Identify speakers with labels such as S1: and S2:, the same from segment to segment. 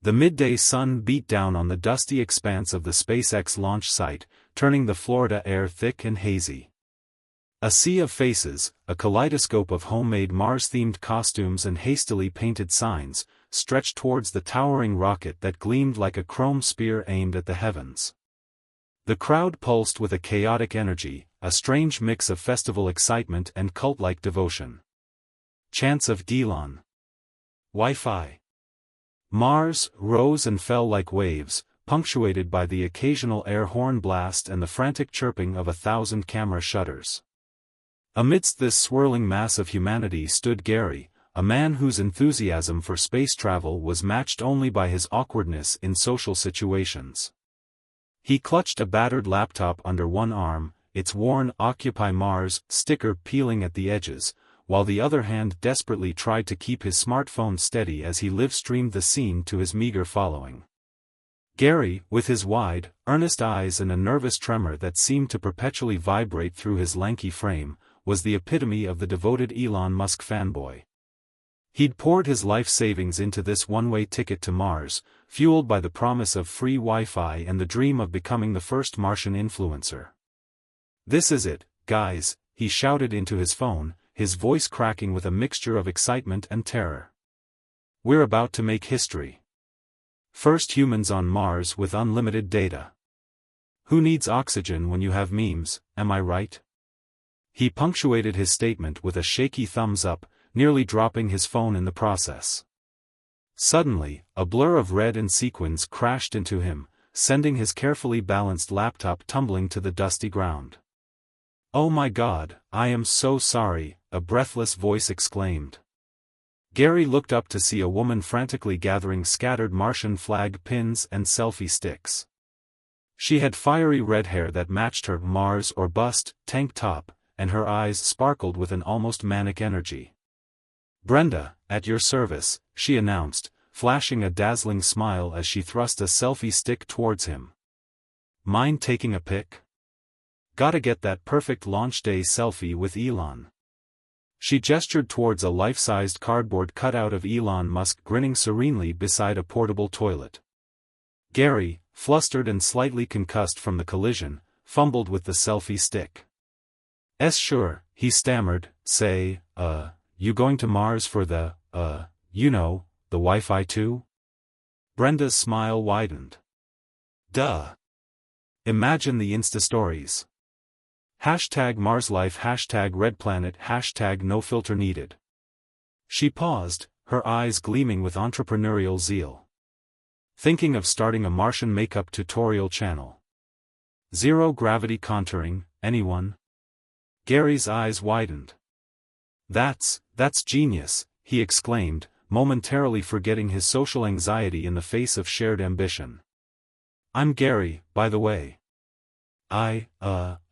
S1: The midday sun beat down on the dusty expanse of the SpaceX launch site, turning the Florida air thick and hazy. A sea of faces, a kaleidoscope of homemade Mars-themed costumes and hastily painted signs, stretched towards the towering rocket that gleamed like a chrome spear aimed at the heavens. The crowd pulsed with a chaotic energy, a strange mix of festival excitement and cult-like devotion. Chants of Elon. Wi-Fi. Mars rose and fell like waves, punctuated by the occasional air horn blast and the frantic chirping of 1,000 camera shutters. Amidst this swirling mass of humanity stood Gary, a man whose enthusiasm for space travel was matched only by his awkwardness in social situations. He clutched a battered laptop under one arm, its worn "Occupy Mars" sticker peeling at the edges, while the other hand desperately tried to keep his smartphone steady as he live-streamed the scene to his meager following. Gary, with his wide, earnest eyes and a nervous tremor that seemed to perpetually vibrate through his lanky frame, was the epitome of the devoted Elon Musk fanboy. He'd poured his life savings into this one-way ticket to Mars, fueled by the promise of free Wi-Fi and the dream of becoming the first Martian influencer. "This is it, guys," he shouted into his phone, his voice cracking with a mixture of excitement and terror. "We're about to make history. First humans on Mars with unlimited data. Who needs oxygen when you have memes, am I right?" He punctuated his statement with a shaky thumbs up, nearly dropping his phone in the process. Suddenly, a blur of red and sequins crashed into him, sending his carefully balanced laptop tumbling to the dusty ground. "Oh my God, I am so sorry," a breathless voice exclaimed. Gary looked up to see a woman frantically gathering scattered Martian flag pins and selfie sticks. She had fiery red hair that matched her Mars or bust tank top, and her eyes sparkled with an almost manic energy. "Brenda, at your service," she announced, flashing a dazzling smile as she thrust a selfie stick towards him. "Mind taking a pic? Gotta get that perfect launch day selfie with Elon." She gestured towards a life-sized cardboard cutout of Elon Musk grinning serenely beside a portable toilet. Gary, flustered and slightly concussed from the collision, fumbled with the selfie stick. Sure," he stammered, "say, you going to Mars for the the Wi-Fi too?" Brenda's smile widened. "Duh. Imagine the Insta stories. #MarsLife, #RedPlanet, #NoFilter needed." She paused, her eyes gleaming with entrepreneurial zeal. "Thinking of starting a Martian makeup tutorial channel. Zero-gravity contouring, anyone?" Gary's eyes widened. That's genius," he exclaimed, momentarily forgetting his social anxiety in the face of shared ambition. "I'm Gary, by the way. I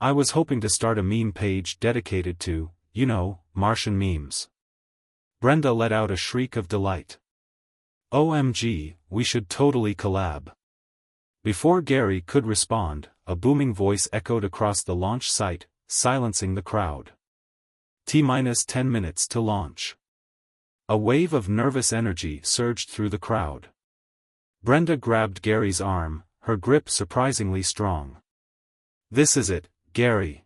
S1: was hoping to start a meme page dedicated to, Martian memes." Brenda let out a shriek of delight. "OMG, we should totally collab." Before Gary could respond, a booming voice echoed across the launch site, silencing the crowd. T-10 minutes to launch. A wave of nervous energy surged through the crowd. Brenda grabbed Gary's arm, her grip surprisingly strong. "This is it, Gary.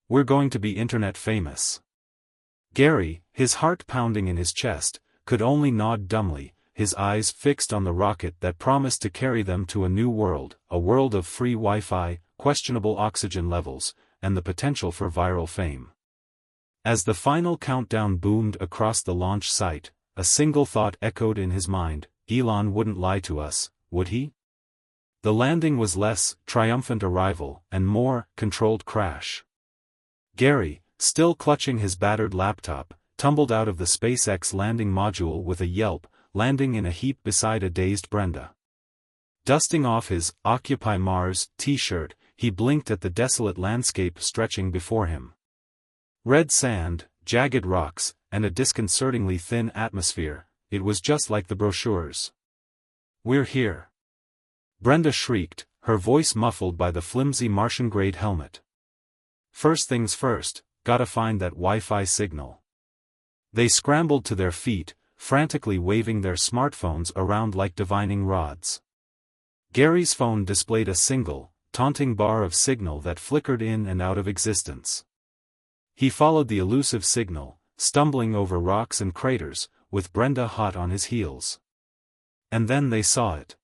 S1: We're going to be internet famous." Gary, his heart pounding in his chest, could only nod dumbly, his eyes fixed on the rocket that promised to carry them to a new world, a world of free Wi-Fi, questionable oxygen levels, and the potential for viral fame. As the final countdown boomed across the launch site, a single thought echoed in his mind: Elon wouldn't lie to us, would he? The landing was less triumphant arrival and more controlled crash. Gary, still clutching his battered laptop, tumbled out of the SpaceX landing module with a yelp, landing in a heap beside a dazed Brenda. Dusting off his "Occupy Mars" t-shirt, he blinked at the desolate landscape stretching before him. Red sand, jagged rocks, and a disconcertingly thin atmosphere. It was just like the brochures. "We're here!" Brenda shrieked, her voice muffled by the flimsy Martian-grade helmet. "First things first, gotta find that Wi-Fi signal." They scrambled to their feet, frantically waving their smartphones around like divining rods. Gary's phone displayed a single, taunting bar of signal that flickered in and out of existence. He followed the elusive signal, stumbling over rocks and craters, with Brenda hot on his heels. And then they saw it.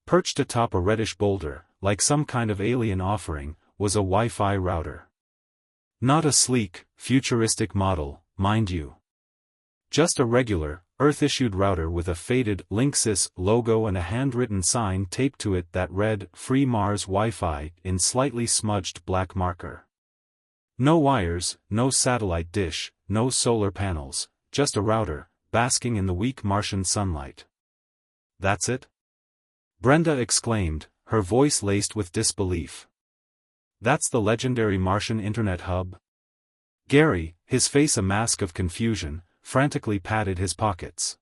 S1: Perched atop a reddish boulder, like some kind of alien offering, was a Wi-Fi router. Not a sleek, futuristic model, mind you. Just a regular, Earth-issued router with a faded Linksys logo and a handwritten sign taped to it that read "Free Mars Wi-Fi" in slightly smudged black marker. No wires, no satellite dish, no solar panels, just a router, basking in the weak Martian sunlight. That's it? Brenda exclaimed, her voice laced with disbelief. That's the legendary Martian Internet hub? Gary, his face a mask of confusion, frantically patted his pockets.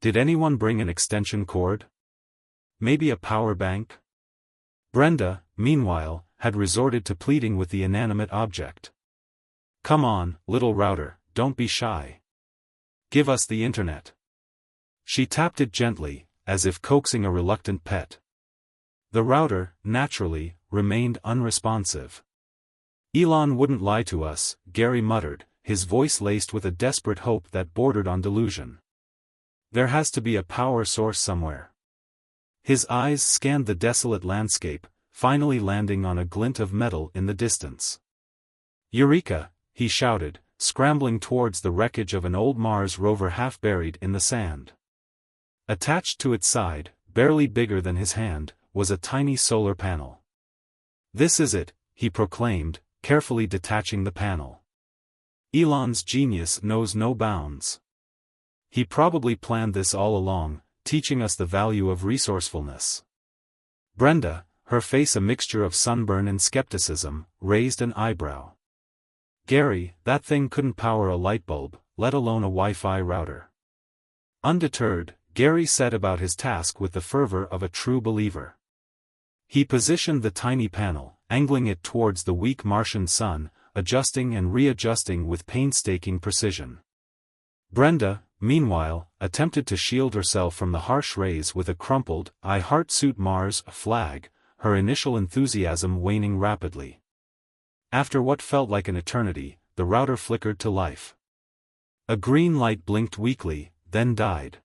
S1: Did anyone bring an extension cord? Maybe a power bank? Brenda, meanwhile, had resorted to pleading with the inanimate object. Come on, little router, don't be shy. Give us the internet. She tapped it gently, as if coaxing a reluctant pet. The router, naturally, remained unresponsive. Elon wouldn't lie to us, Gary muttered, his voice laced with a desperate hope that bordered on delusion. There has to be a power source somewhere. His eyes scanned the desolate landscape, finally landing on a glint of metal in the distance. Eureka! He shouted, scrambling towards the wreckage of an old Mars rover half buried in the sand. Attached to its side, barely bigger than his hand, was a tiny solar panel. This is it, he proclaimed, carefully detaching the panel. Elon's genius knows no bounds. He probably planned this all along, teaching us the value of resourcefulness. Brenda, her face a mixture of sunburn and skepticism, raised an eyebrow. Gary, that thing couldn't power a light bulb, let alone a Wi-Fi router. Undeterred, Gary set about his task with the fervor of a true believer. He positioned the tiny panel, angling it towards the weak Martian sun, adjusting and readjusting with painstaking precision. Brenda, meanwhile, attempted to shield herself from the harsh rays with a crumpled "I Heart Suit Mars" flag, her initial enthusiasm waning rapidly. After what felt like an eternity, the router flickered to life. A green light blinked weakly, then died.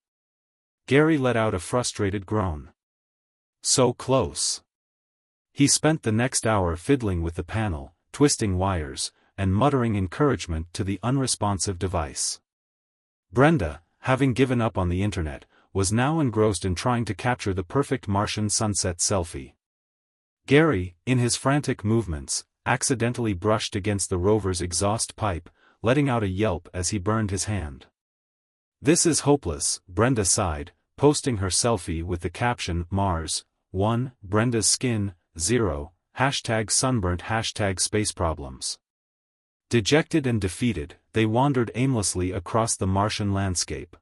S1: Gary let out a frustrated groan. So close. He spent the next hour fiddling with the panel, twisting wires, and muttering encouragement to the unresponsive device. Brenda, having given up on the internet, was now engrossed in trying to capture the perfect Martian sunset selfie. Gary, in his frantic movements, accidentally brushed against the rover's exhaust pipe, letting out a yelp as he burned his hand. This is hopeless, Brenda sighed, posting her selfie with the caption Mars 1, Brenda's skin 0, #sunburnt #space problems. Dejected and defeated, they wandered aimlessly across the Martian landscape.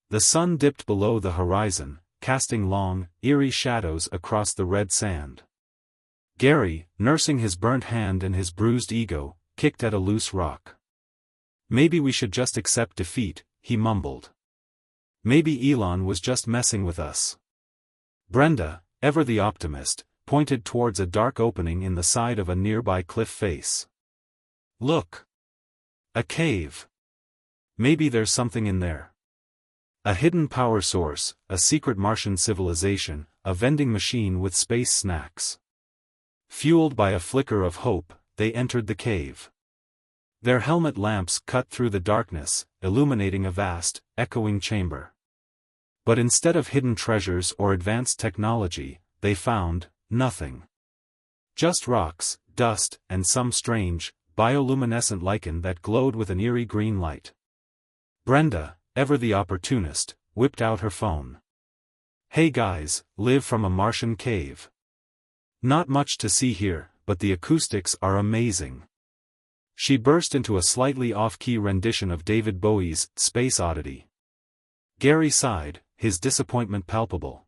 S1: The sun dipped below the horizon, casting long, eerie shadows across the red sand. Gary, nursing his burnt hand and his bruised ego, kicked at a loose rock. Maybe we should just accept defeat, he mumbled. Maybe Elon was just messing with us. Brenda, ever the optimist, pointed towards a dark opening in the side of a nearby cliff face. Look! A cave. Maybe there's something in there. A hidden power source, a secret Martian civilization, a vending machine with space snacks. Fueled by a flicker of hope, they entered the cave. Their helmet lamps cut through the darkness, illuminating a vast, echoing chamber. But instead of hidden treasures or advanced technology, they found nothing. Just rocks, dust, and some strange, bioluminescent lichen that glowed with an eerie green light. Brenda, ever the opportunist, whipped out her phone. Hey guys, live from a Martian cave. Not much to see here, but the acoustics are amazing. She burst into a slightly off-key rendition of David Bowie's Space Oddity. Gary sighed, his disappointment palpable.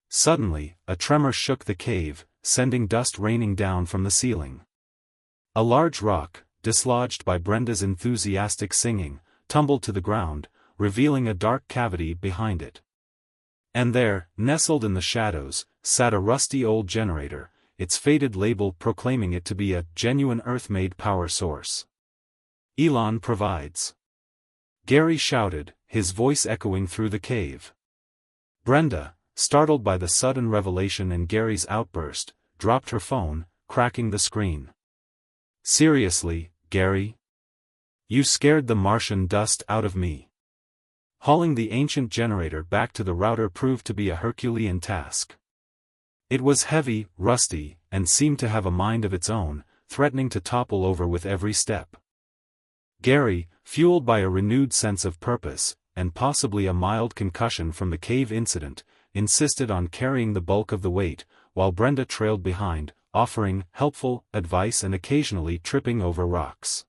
S1: Suddenly, a tremor shook the cave, sending dust raining down from the ceiling. A large rock, dislodged by Brenda's enthusiastic singing, tumbled to the ground, revealing a dark cavity behind it. And there, nestled in the shadows, sat a rusty old generator, its faded label proclaiming it to be a genuine Earth-made power source. "Elon provides," Gary shouted, his voice echoing through the cave. Brenda, startled by the sudden revelation and Gary's outburst, dropped her phone, cracking the screen. "Seriously, Gary? You scared the Martian dust out of me." Hauling the ancient generator back to the router proved to be a Herculean task. It was heavy, rusty, and seemed to have a mind of its own, threatening to topple over with every step. Gary, fueled by a renewed sense of purpose, and possibly a mild concussion from the cave incident, insisted on carrying the bulk of the weight, while Brenda trailed behind, offering helpful advice and occasionally tripping over rocks.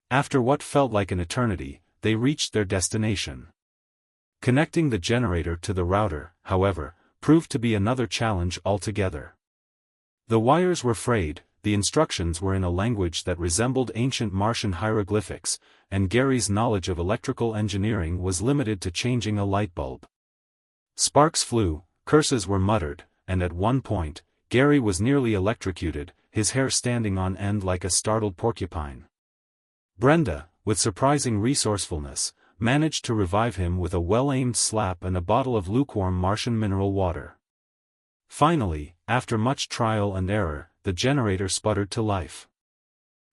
S1: After what felt like an eternity, they reached their destination. Connecting the generator to the router, however, proved to be another challenge altogether. The wires were frayed, the instructions were in a language that resembled ancient Martian hieroglyphics, and Gary's knowledge of electrical engineering was limited to changing a light bulb. Sparks flew, curses were muttered, and at one point, Gary was nearly electrocuted, his hair standing on end like a startled porcupine. Brenda, with surprising resourcefulness, managed to revive him with a well-aimed slap and a bottle of lukewarm Martian mineral water. Finally, after much trial and error, the generator sputtered to life.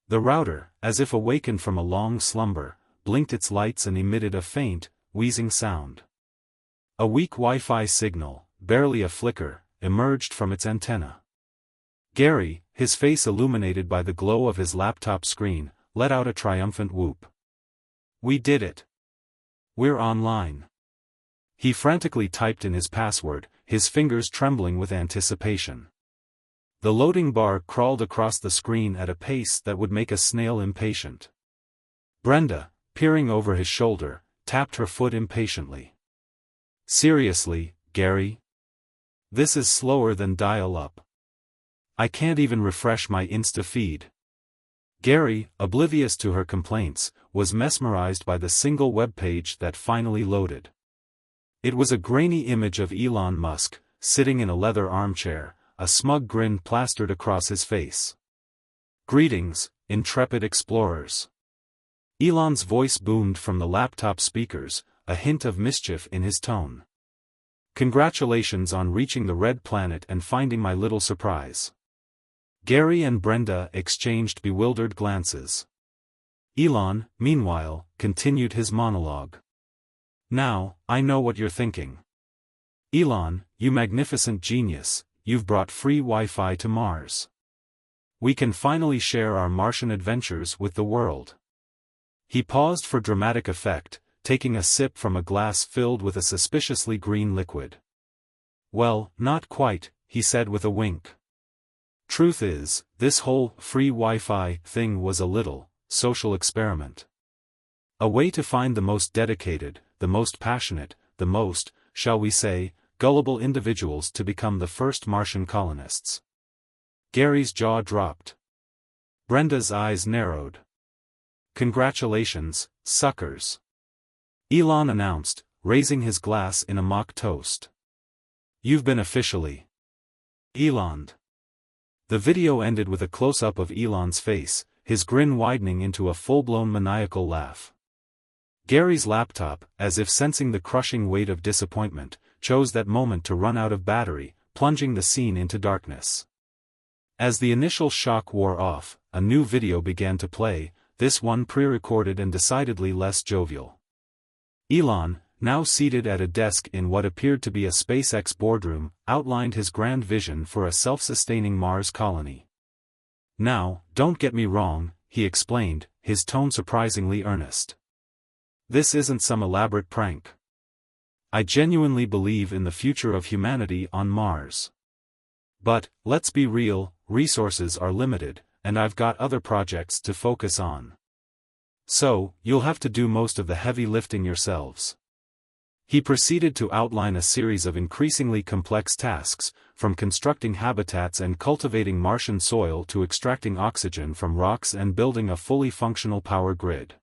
S1: The router, as if awakened from a long slumber, blinked its lights and emitted a faint, wheezing sound. A weak Wi-Fi signal, barely a flicker, emerged from its antenna. Gary, his face illuminated by the glow of his laptop screen, let out a triumphant whoop. "We did it! We're online." He frantically typed in his password, his fingers trembling with anticipation. The loading bar crawled across the screen at a pace that would make a snail impatient. Brenda, peering over his shoulder, tapped her foot impatiently. "Seriously, Gary? This is slower than dial-up. I can't even refresh my Insta feed." Gary, oblivious to her complaints, was mesmerized by the single web page that finally loaded. It was a grainy image of Elon Musk, sitting in a leather armchair, a smug grin plastered across his face. "Greetings, intrepid explorers." Elon's voice boomed from the laptop speakers, a hint of mischief in his tone. "Congratulations on reaching the red planet and finding my little surprise." Gary and Brenda exchanged bewildered glances. Elon, meanwhile, continued his monologue. "Now, I know what you're thinking. Elon, you magnificent genius, you've brought free Wi-Fi to Mars. We can finally share our Martian adventures with the world." He paused for dramatic effect, taking a sip from a glass filled with a suspiciously green liquid. "Well, not quite," he said with a wink. "Truth is, this whole free Wi-Fi thing was a little social experiment. A way to find the most dedicated, the most passionate, the most, shall we say, gullible individuals to become the first Martian colonists." Gary's jaw dropped. Brenda's eyes narrowed. "Congratulations, suckers," Elon announced, raising his glass in a mock toast. "You've been officially Eloned." The video ended with a close-up of Elon's face, his grin widening into a full-blown maniacal laugh. Gary's laptop, as if sensing the crushing weight of disappointment, chose that moment to run out of battery, plunging the scene into darkness. As the initial shock wore off, a new video began to play, this one pre-recorded and decidedly less jovial. Elon, now seated at a desk in what appeared to be a SpaceX boardroom, outlined his grand vision for a self-sustaining Mars colony. "Now, don't get me wrong," he explained, his tone surprisingly earnest. "This isn't some elaborate prank. I genuinely believe in the future of humanity on Mars. But, let's be real, resources are limited, and I've got other projects to focus on. So, you'll have to do most of the heavy lifting yourselves." He proceeded to outline a series of increasingly complex tasks, from constructing habitats and cultivating Martian soil to extracting oxygen from rocks and building a fully functional power grid.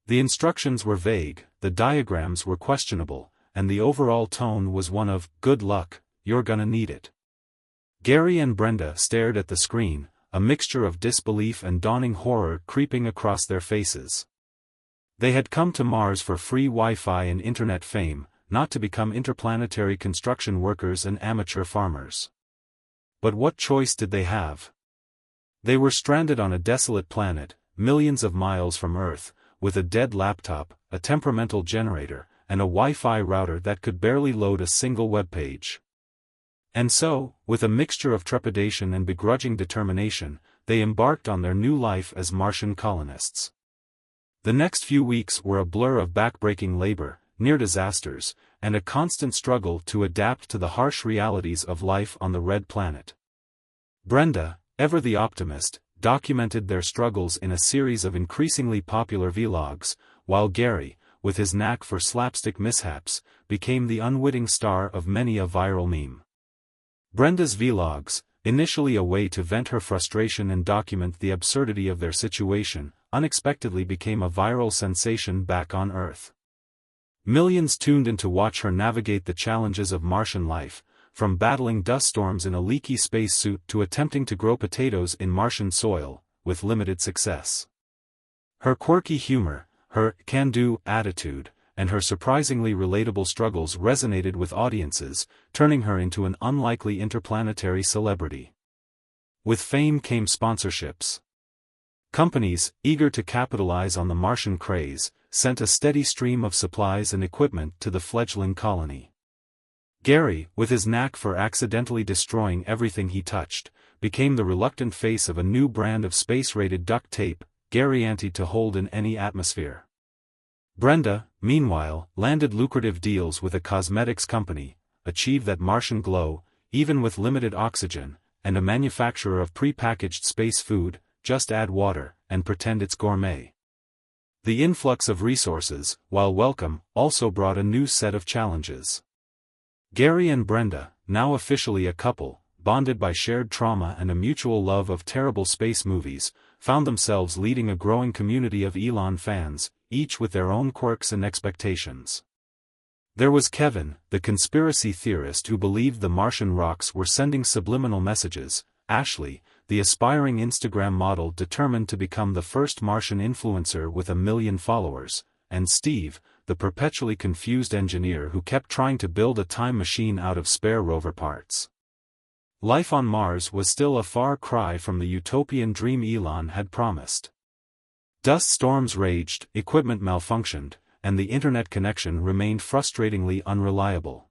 S1: The instructions were vague, the diagrams were questionable, and the overall tone was one of, "Good luck, you're gonna need it." Gary and Brenda stared at the screen, a mixture of disbelief and dawning horror creeping across their faces. They had come to Mars for free Wi-Fi and internet fame, not to become interplanetary construction workers and amateur farmers. But what choice did they have? They were stranded on a desolate planet, millions of miles from Earth, with a dead laptop, a temperamental generator, and a Wi-Fi router that could barely load a single web page. And so, with a mixture of trepidation and begrudging determination, they embarked on their new life as Martian colonists. The next few weeks were a blur of backbreaking labor, near disasters, and a constant struggle to adapt to the harsh realities of life on the Red Planet. Brenda, ever the optimist, documented their struggles in a series of increasingly popular vlogs, while Gary, with his knack for slapstick mishaps, became the unwitting star of many a viral meme. Brenda's vlogs, initially a way to vent her frustration and document the absurdity of their situation, unexpectedly became a viral sensation back on Earth. Millions tuned in to watch her navigate the challenges of Martian life, from battling dust storms in a leaky spacesuit to attempting to grow potatoes in Martian soil, with limited success. Her quirky humor, her can-do attitude, and her surprisingly relatable struggles resonated with audiences, turning her into an unlikely interplanetary celebrity. With fame came sponsorships. Companies, eager to capitalize on the Martian craze, sent a steady stream of supplies and equipment to the fledgling colony. Gary, with his knack for accidentally destroying everything he touched, became the reluctant face of a new brand of space-rated duct tape, guaranteed to hold in any atmosphere. Brenda, meanwhile, landed lucrative deals with a cosmetics company, achieved that Martian glow, even with limited oxygen, and a manufacturer of pre-packaged space food, just add water, and pretend it's gourmet. The influx of resources, while welcome, also brought a new set of challenges. Gary and Brenda, now officially a couple, bonded by shared trauma and a mutual love of terrible space movies, found themselves leading a growing community of Elon fans, each with their own quirks and expectations. There was Kevin, the conspiracy theorist who believed the Martian rocks were sending subliminal messages, Ashley, the aspiring Instagram model determined to become the first Martian influencer with 1 million followers, and Steve, the perpetually confused engineer who kept trying to build a time machine out of spare rover parts. Life on Mars was still a far cry from the utopian dream Elon had promised. Dust storms raged, equipment malfunctioned, and the internet connection remained frustratingly unreliable.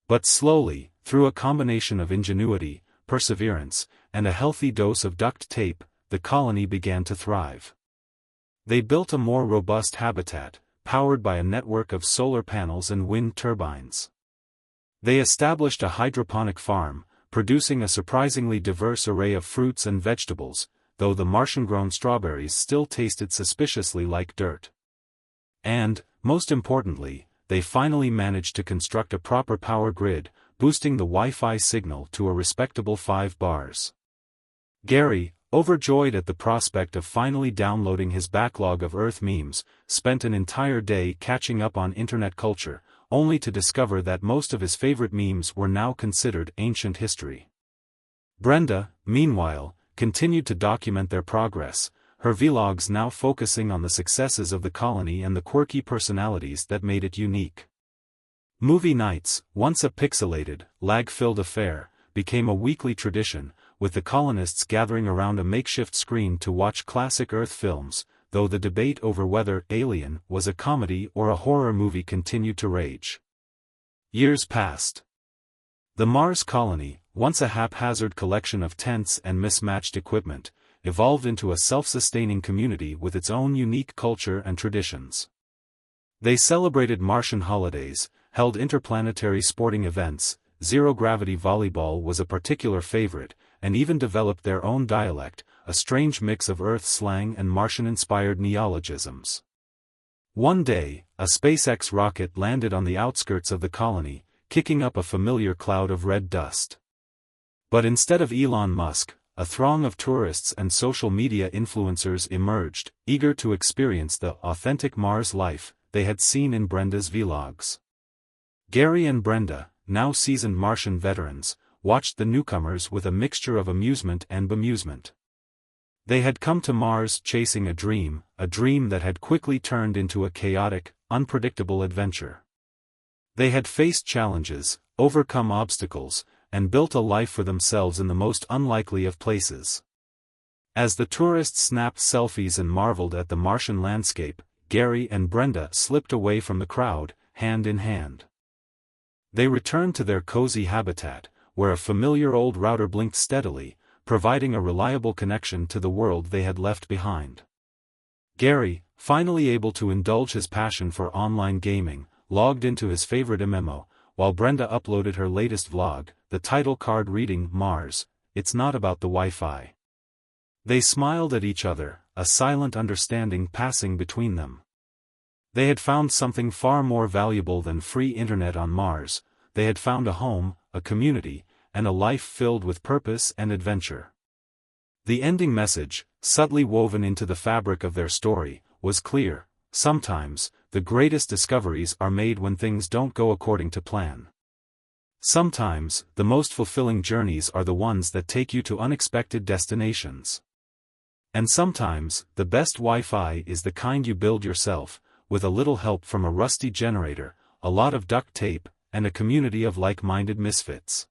S1: But slowly, through a combination of ingenuity, perseverance, and a healthy dose of duct tape, the colony began to thrive. They built a more robust habitat, powered by a network of solar panels and wind turbines. They established a hydroponic farm, producing a surprisingly diverse array of fruits and vegetables, though the Martian-grown strawberries still tasted suspiciously like dirt. And, most importantly, they finally managed to construct a proper power grid, boosting the Wi-Fi signal to a respectable 5 bars. Gary, overjoyed at the prospect of finally downloading his backlog of Earth memes, spent an entire day catching up on internet culture, only to discover that most of his favorite memes were now considered ancient history. Brenda, meanwhile, continued to document their progress, her vlogs now focusing on the successes of the colony and the quirky personalities that made it unique. Movie nights, once a pixelated, lag-filled affair, became a weekly tradition, with the colonists gathering around a makeshift screen to watch classic Earth films, though the debate over whether Alien was a comedy or a horror movie continued to rage. Years passed. The Mars colony, once a haphazard collection of tents and mismatched equipment, evolved into a self-sustaining community with its own unique culture and traditions. They celebrated Martian holidays, held interplanetary sporting events, zero-gravity volleyball was a particular favorite, and even developed their own dialect, a strange mix of Earth slang and Martian-inspired neologisms. One day, a SpaceX rocket landed on the outskirts of the colony, kicking up a familiar cloud of red dust. But instead of Elon Musk, a throng of tourists and social media influencers emerged, eager to experience the authentic Mars life they had seen in Brenda's vlogs. Gary and Brenda, now seasoned Martian veterans, watched the newcomers with a mixture of amusement and bemusement. They had come to Mars chasing a dream that had quickly turned into a chaotic, unpredictable adventure. They had faced challenges, overcome obstacles, and built a life for themselves in the most unlikely of places. As the tourists snapped selfies and marveled at the Martian landscape, Gary and Brenda slipped away from the crowd, hand in hand. They returned to their cozy habitat, where a familiar old router blinked steadily, providing a reliable connection to the world they had left behind. Gary, finally able to indulge his passion for online gaming, logged into his favorite MMO, while Brenda uploaded her latest vlog, the title card reading, "Mars, it's not about the Wi-Fi." They smiled at each other, a silent understanding passing between them. They had found something far more valuable than free internet on Mars. They had found a home, a community, and a life filled with purpose and adventure. The ending message, subtly woven into the fabric of their story, was clear: sometimes, the greatest discoveries are made when things don't go according to plan. Sometimes, the most fulfilling journeys are the ones that take you to unexpected destinations. And sometimes, the best Wi-Fi is the kind you build yourself, with a little help from a rusty generator, a lot of duct tape, and a community of like-minded misfits.